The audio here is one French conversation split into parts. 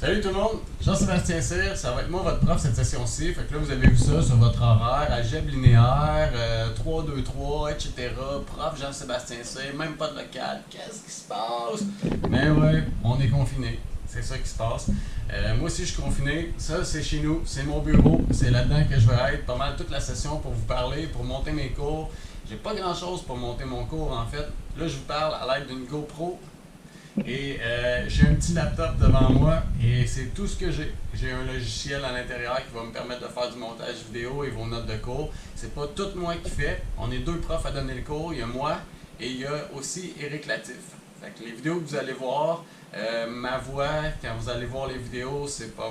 Salut tout le monde, Jean-Sébastien Cyr, ça va être moi votre prof cette session-ci. Fait que là vous avez vu ça sur votre horaire, algèbre linéaire, 3, 2, 3, etc. Prof Jean-Sébastien Cyr, même pas de local, qu'est-ce qui se passe? Mais ouais, on est confiné, c'est ça qui se passe. Moi aussi je suis confiné, ça c'est chez nous, c'est mon bureau, c'est là-dedans que je vais être pas mal toute la session pour vous parler, pour monter mes cours. J'ai pas grand-chose pour monter mon cours en fait. Là je vous parle à l'aide d'une GoPro. Et j'ai un petit laptop devant moi et c'est tout ce que j'ai. J'ai un logiciel à l'intérieur qui va me permettre de faire du montage vidéo et vos notes de cours. C'est pas tout moi qui fais. On est deux profs à donner le cours. Il y a moi et il y a aussi Éric Latif. Fait que les vidéos que vous allez voir, ma voix, quand vous allez voir les vidéos, c'est pas,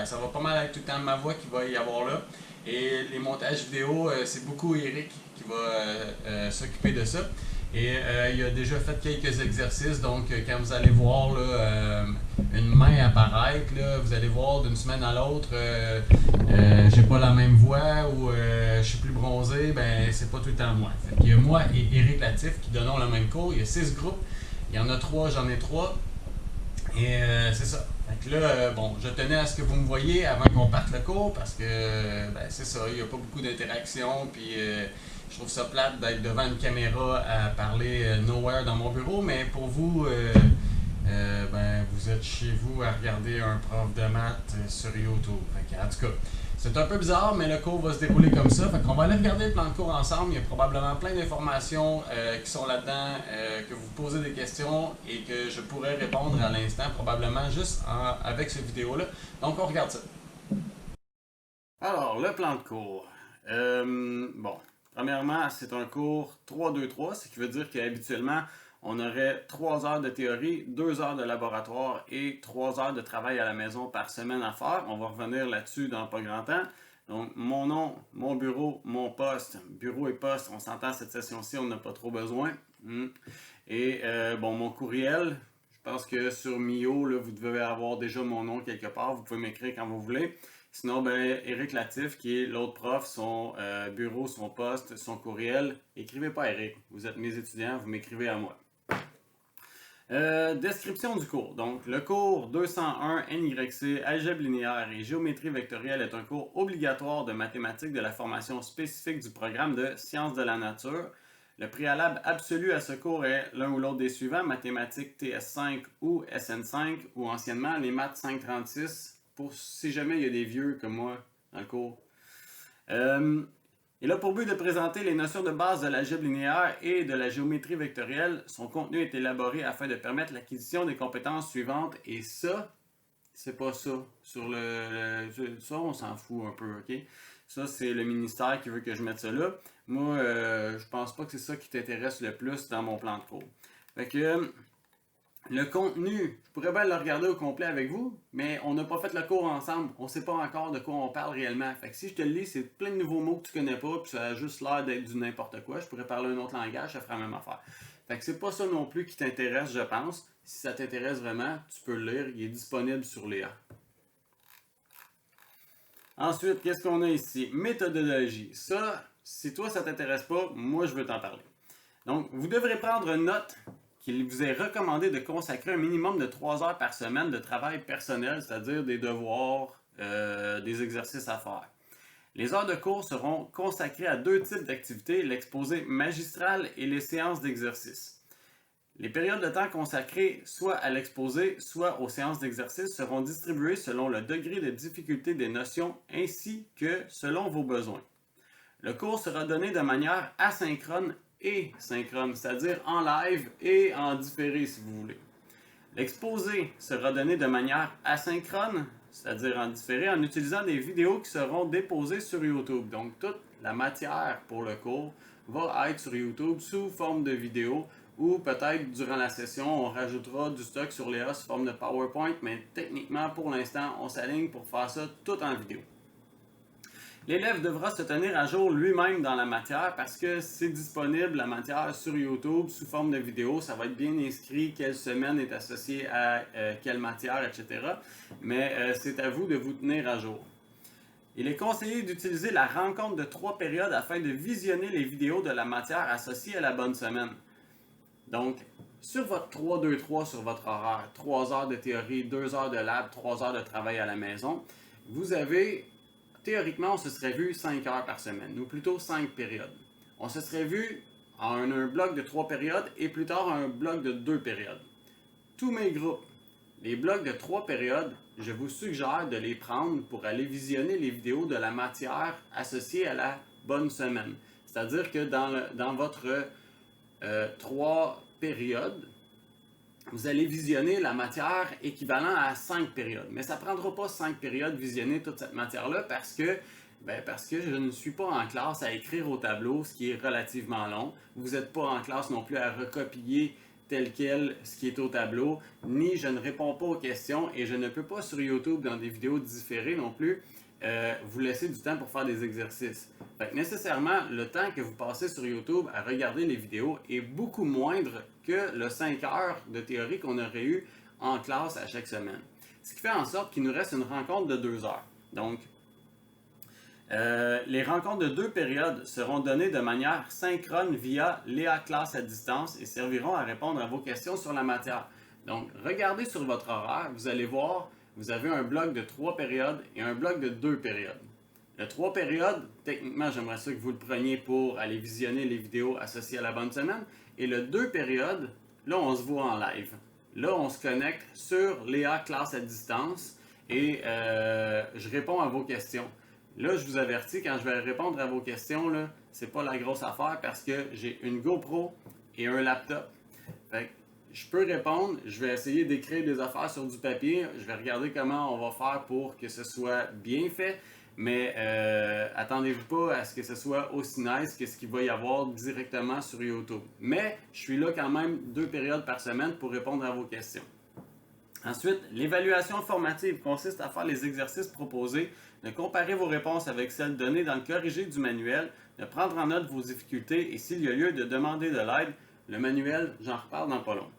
ça va pas mal être tout le temps ma voix qui va y avoir là. Et les montages vidéo, c'est beaucoup Éric qui va s'occuper de ça. Et il a déjà fait quelques exercices, donc quand vous allez voir là, une main apparaître, là, vous allez voir d'une semaine à l'autre, j'ai pas la même voix ou je suis plus bronzé, ben c'est pas tout le temps moi. Fait qu'il y a moi et Éric Latif qui donnons le même cours, il y a 6 groupes, il y en a 3, j'en ai 3, et c'est ça. Fait que là, bon, je tenais à ce que vous me voyiez avant qu'on parte le cours parce que c'est ça, il n'y a pas beaucoup d'interaction, puis je trouve ça plate d'être devant une caméra à parler nowhere dans mon bureau, mais pour vous, vous êtes chez vous à regarder un prof de maths sur YouTube. Fait que, en tout cas, c'est un peu bizarre, mais le cours va se dérouler comme ça. Fait qu'on va aller regarder le plan de cours ensemble. Il y a probablement plein d'informations qui sont là-dedans, que vous posez des questions et que je pourrais répondre à l'instant, probablement juste avec cette vidéo-là. Donc, on regarde ça. Alors, le plan de cours. Premièrement, c'est un cours 3-2-3, ce qui veut dire qu'habituellement, on aurait 3 heures de théorie, 2 heures de laboratoire et 3 heures de travail à la maison par semaine à faire. On va revenir là-dessus dans pas grand temps. Donc, mon nom, mon bureau, mon poste. Bureau et poste, on s'entend cette session-ci, on n'a pas trop besoin. Et mon courriel, je pense que sur Mio, là, vous devez avoir déjà mon nom quelque part. Vous pouvez m'écrire quand vous voulez. Sinon, Éric Latif, qui est l'autre prof, son bureau, son poste, son courriel, écrivez pas à Éric. Vous êtes mes étudiants, vous m'écrivez à moi. Description du cours. Donc, le cours 201 NYC, algèbre linéaire et géométrie vectorielle est un cours obligatoire de mathématiques de la formation spécifique du programme de sciences de la nature. Le préalable absolu à ce cours est l'un ou l'autre des suivants, mathématiques TS5 ou SN5, ou anciennement les maths 536, pour si jamais il y a des vieux comme moi dans le cours. Il a pour but de présenter les notions de base de l'algèbre linéaire et de la géométrie vectorielle. Son contenu est élaboré afin de permettre l'acquisition des compétences suivantes. Et ça, c'est pas ça. Ça, on s'en fout un peu, ok? Ça, c'est le ministère qui veut que je mette ça là. Moi, je pense pas que c'est ça qui t'intéresse le plus dans mon plan de cours. Fait que le contenu, je pourrais bien le regarder au complet avec vous, mais on n'a pas fait le cours ensemble. On ne sait pas encore de quoi on parle réellement. Fait que si je te le lis, c'est plein de nouveaux mots que tu connais pas, puis ça a juste l'air d'être du n'importe quoi. Je pourrais parler un autre langage, ça ferait la même affaire. Fait que c'est pas ça non plus qui t'intéresse, je pense. Si ça t'intéresse vraiment, tu peux le lire. Il est disponible sur Léa. Ensuite, qu'est-ce qu'on a ici? Méthodologie. Ça, si toi ça t'intéresse pas, moi je veux t'en parler. Donc, vous devrez prendre note qu'il vous est recommandé de consacrer un minimum de 3 heures par semaine de travail personnel, c'est-à-dire des devoirs, des exercices à faire. Les heures de cours seront consacrées à 2 types d'activités, l'exposé magistral et les séances d'exercice. Les périodes de temps consacrées soit à l'exposé, soit aux séances d'exercice seront distribuées selon le degré de difficulté des notions ainsi que selon vos besoins. Le cours sera donné de manière asynchrone et synchrone, c'est-à-dire en live et en différé si vous voulez. L'exposé sera donné de manière asynchrone, c'est-à-dire en différé, en utilisant des vidéos qui seront déposées sur YouTube. Donc toute la matière pour le cours va être sur YouTube sous forme de vidéo ou peut-être durant la session, on rajoutera du stock sur Léa sous forme de PowerPoint, mais techniquement pour l'instant, on s'aligne pour faire ça tout en vidéo. L'élève devra se tenir à jour lui-même dans la matière parce que c'est disponible la matière sur YouTube sous forme de vidéo. Ça va être bien inscrit quelle semaine est associée à quelle matière, etc. Mais c'est à vous de vous tenir à jour. Il est conseillé d'utiliser la rencontre de 3 périodes afin de visionner les vidéos de la matière associée à la bonne semaine. Donc, Sur votre 3-2-3 sur votre horaire, 3 heures de théorie, 2 heures de lab, 3 heures de travail à la maison, vous avez, théoriquement, on se serait vu 5 heures par semaine, ou plutôt 5 périodes. On se serait vu en un bloc de 3 périodes et plus tard un bloc de 2 périodes. Tous mes groupes, les blocs de 3 périodes, je vous suggère de les prendre pour aller visionner les vidéos de la matière associée à la bonne semaine. C'est-à-dire que dans votre 3 périodes, vous allez visionner la matière équivalent à 5 périodes. Mais ça ne prendra pas 5 périodes visionner toute cette matière-là parce que je ne suis pas en classe à écrire au tableau, ce qui est relativement long. Vous n'êtes pas en classe non plus à recopier tel quel ce qui est au tableau, ni je ne réponds pas aux questions et je ne peux pas sur YouTube dans des vidéos différées non plus vous laisser du temps pour faire des exercices. Fait que nécessairement, le temps que vous passez sur YouTube à regarder les vidéos est beaucoup moindre que le 5 heures de théorie qu'on aurait eu en classe à chaque semaine. Ce qui fait en sorte qu'il nous reste une rencontre de 2 heures. Donc, les rencontres de 2 périodes seront données de manière synchrone via Léa Classe à distance et serviront à répondre à vos questions sur la matière. Donc, regardez sur votre horaire, vous allez voir, vous avez un bloc de 3 périodes et un bloc de 2 périodes. Le 3 périodes, techniquement, j'aimerais ça que vous le preniez pour aller visionner les vidéos associées à la bonne semaine. Et le 2 périodes, là, on se voit en live. Là, on se connecte sur Léa Classe à distance et je réponds à vos questions. Là, je vous avertis, quand je vais répondre à vos questions, là, c'est pas la grosse affaire parce que j'ai une GoPro et un laptop. Fait que je peux répondre, je vais essayer d'écrire des affaires sur du papier, je vais regarder comment on va faire pour que ce soit bien fait, mais attendez-vous pas à ce que ce soit aussi nice que ce qu'il va y avoir directement sur YouTube. Mais je suis là quand même 2 périodes par semaine pour répondre à vos questions. Ensuite, l'évaluation formative consiste à faire les exercices proposés, de comparer vos réponses avec celles données dans le corrigé du manuel, de prendre en note vos difficultés et s'il y a lieu de demander de l'aide. Le manuel, j'en reparle dans pas long.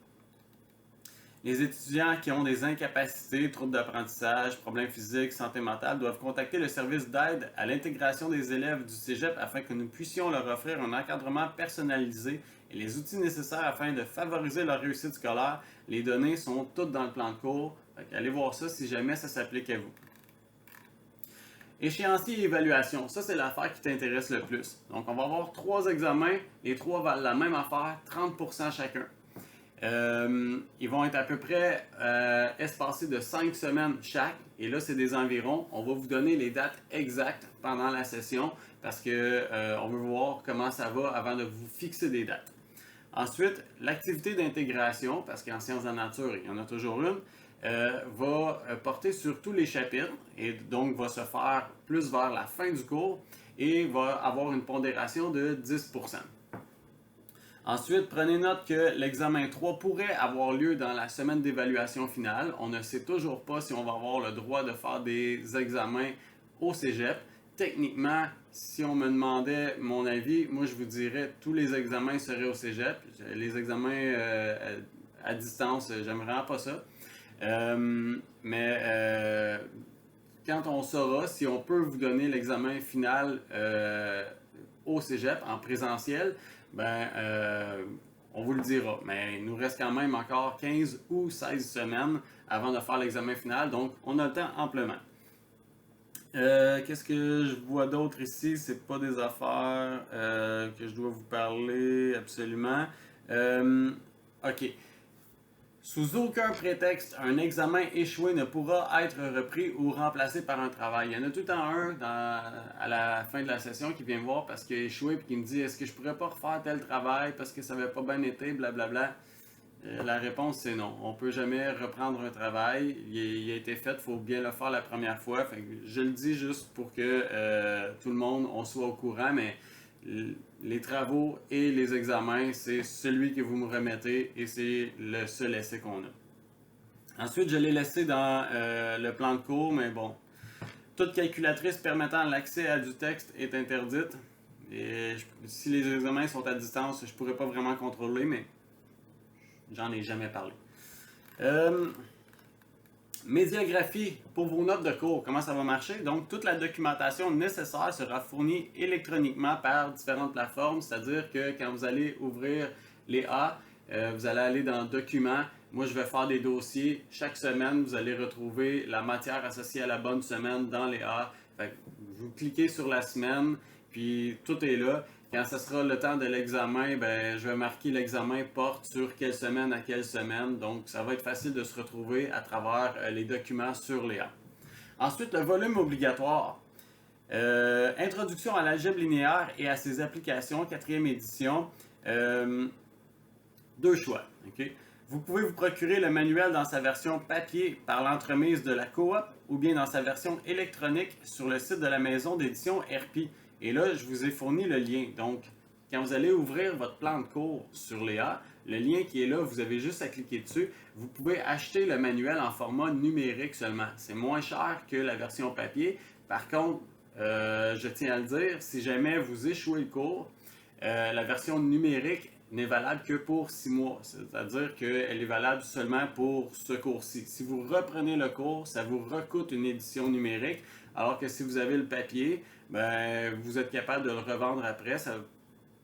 Les étudiants qui ont des incapacités, troubles d'apprentissage, problèmes physiques, santé mentale doivent contacter le service d'aide à l'intégration des élèves du Cégep afin que nous puissions leur offrir un encadrement personnalisé et les outils nécessaires afin de favoriser leur réussite scolaire. Les données sont toutes dans le plan de cours. Allez voir ça si jamais ça s'applique à vous. Échéancier et évaluation, ça c'est l'affaire qui t'intéresse le plus. Donc on va avoir 3 examens, les 3 valent la même affaire, 30% chacun. Ils vont être à peu près espacés de 5 semaines chaque. Et là, c'est des environs. On va vous donner les dates exactes pendant la session parce que on veut voir comment ça va avant de vous fixer des dates. Ensuite, l'activité d'intégration, parce qu'en sciences de la nature, il y en a toujours une, va porter sur tous les chapitres et donc va se faire plus vers la fin du cours et va avoir une pondération de 10%. Ensuite, prenez note que l'examen 3 pourrait avoir lieu dans la semaine d'évaluation finale. On ne sait toujours pas si on va avoir le droit de faire des examens au cégep. Techniquement, si on me demandait mon avis, moi je vous dirais tous les examens seraient au cégep. Les examens à distance, j'aimerais vraiment pas ça. Mais quand on saura si on peut vous donner l'examen final au cégep en présentiel, on vous le dira. Mais il nous reste quand même encore 15 ou 16 semaines avant de faire l'examen final, donc on a le temps amplement. Qu'est-ce que je vois d'autre ici? C'est pas des affaires que je dois vous parler absolument. Ok. Sous aucun prétexte, un examen échoué ne pourra être repris ou remplacé par un travail. Il y en a tout le temps un à la fin de la session qui vient me voir parce qu'il a échoué et qui me dit « Est-ce que je pourrais pas refaire tel travail parce que ça n'avait pas bien été, blablabla. » La réponse c'est non. On peut jamais reprendre un travail. Il a été fait, il faut bien le faire la première fois. Fait que je le dis juste pour que tout le monde on soit au courant, mais les travaux et les examens, c'est celui que vous me remettez et c'est le seul essai qu'on a. Ensuite, je l'ai laissé dans le plan de cours, mais bon. Toute calculatrice permettant l'accès à du texte est interdite. Et si les examens sont à distance, je pourrais pas vraiment contrôler, mais j'en ai jamais parlé. Médiagraphie pour vos notes de cours, comment ça va marcher? Donc, toute la documentation nécessaire sera fournie électroniquement par différentes plateformes, c'est-à-dire que quand vous allez ouvrir les A, Vous allez aller dans Documents. Moi, je vais faire des dossiers. Chaque semaine, vous allez retrouver la matière associée à la bonne semaine dans les A. Fait que vous cliquez sur la semaine, puis tout est là. Quand ce sera le temps de l'examen, ben, je vais marquer l'examen porte sur quelle semaine à quelle semaine. Donc, ça va être facile de se retrouver à travers les documents sur les A. Ensuite, le volume obligatoire. Introduction à l'algèbre linéaire et à ses applications, 4e édition. Deux choix. Okay? Vous pouvez vous procurer le manuel dans sa version papier par l'entremise de la coop ou bien dans sa version électronique sur le site de la maison d'édition RP. Et là, je vous ai fourni le lien. Donc, quand vous allez ouvrir votre plan de cours sur Léa, le lien qui est là, vous avez juste à cliquer dessus. Vous pouvez acheter le manuel en format numérique seulement. C'est moins cher que la version papier. Par contre, je tiens à le dire, si jamais vous échouez le cours, la version numérique n'est valable que pour 6 mois. C'est-à-dire qu'elle est valable seulement pour ce cours-ci. Si vous reprenez le cours, ça vous recoûte une édition numérique, alors que si vous avez le papier, ben, vous êtes capable de le revendre après. Ça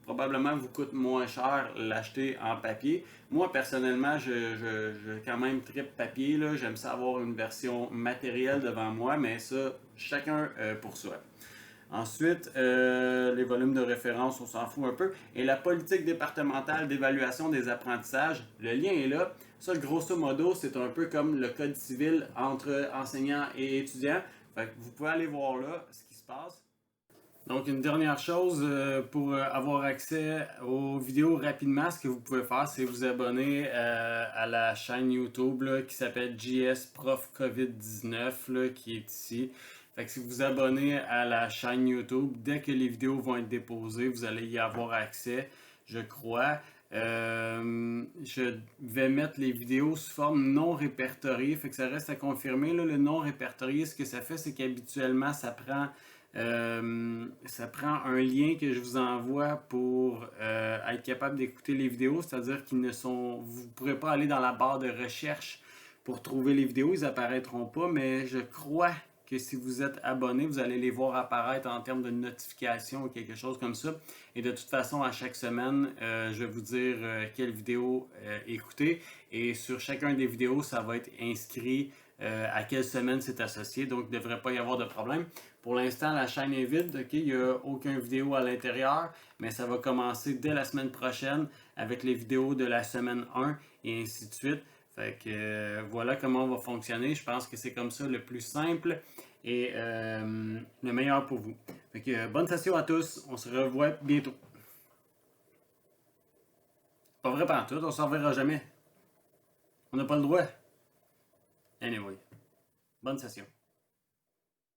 probablement vous coûte moins cher l'acheter en papier. Moi, personnellement, je quand même tripe papier. J'aime ça avoir une version matérielle devant moi, mais ça, chacun pour soi. Ensuite, les volumes de référence, on s'en fout un peu. Et la politique départementale d'évaluation des apprentissages, le lien est là. Ça, grosso modo, c'est un peu comme le code civil entre enseignants et étudiants. Fait que vous pouvez aller voir là ce qui se passe. Donc, une dernière chose, pour avoir accès aux vidéos rapidement, ce que vous pouvez faire, c'est vous abonner à la chaîne YouTube là, qui s'appelle JS Prof COVID-19, là, qui est ici. Fait que si vous vous abonnez à la chaîne YouTube, dès que les vidéos vont être déposées, vous allez y avoir accès, je crois. Je vais mettre les vidéos sous forme non répertoriée, fait que ça reste à confirmer. Là, le non répertorié, ce que ça fait, c'est qu'habituellement, ça prend un lien que je vous envoie pour être capable d'écouter les vidéos, c'est-à-dire qu'ils ne sont, vous ne pourrez pas aller dans la barre de recherche pour trouver les vidéos, ils apparaîtront pas, mais je crois que si vous êtes abonné, vous allez les voir apparaître en termes de notification ou quelque chose comme ça. Et de toute façon, à chaque semaine, je vais vous dire quelle vidéo écouter. Et sur chacun des vidéos, ça va être inscrit à quelle semaine c'est associé. Donc, il ne devrait pas y avoir de problème. Pour l'instant, la chaîne est vide. Okay? Il n'y a aucune vidéo à l'intérieur. Mais ça va commencer dès la semaine prochaine avec les vidéos de la semaine 1 et ainsi de suite. Fait que voilà comment on va fonctionner. Je pense que c'est comme ça le plus simple et le meilleur pour vous. Fait que bonne session à tous. On se revoit bientôt. Pas vrai pantoute, on s'en reverra jamais. On n'a pas le droit. Anyway, bonne session.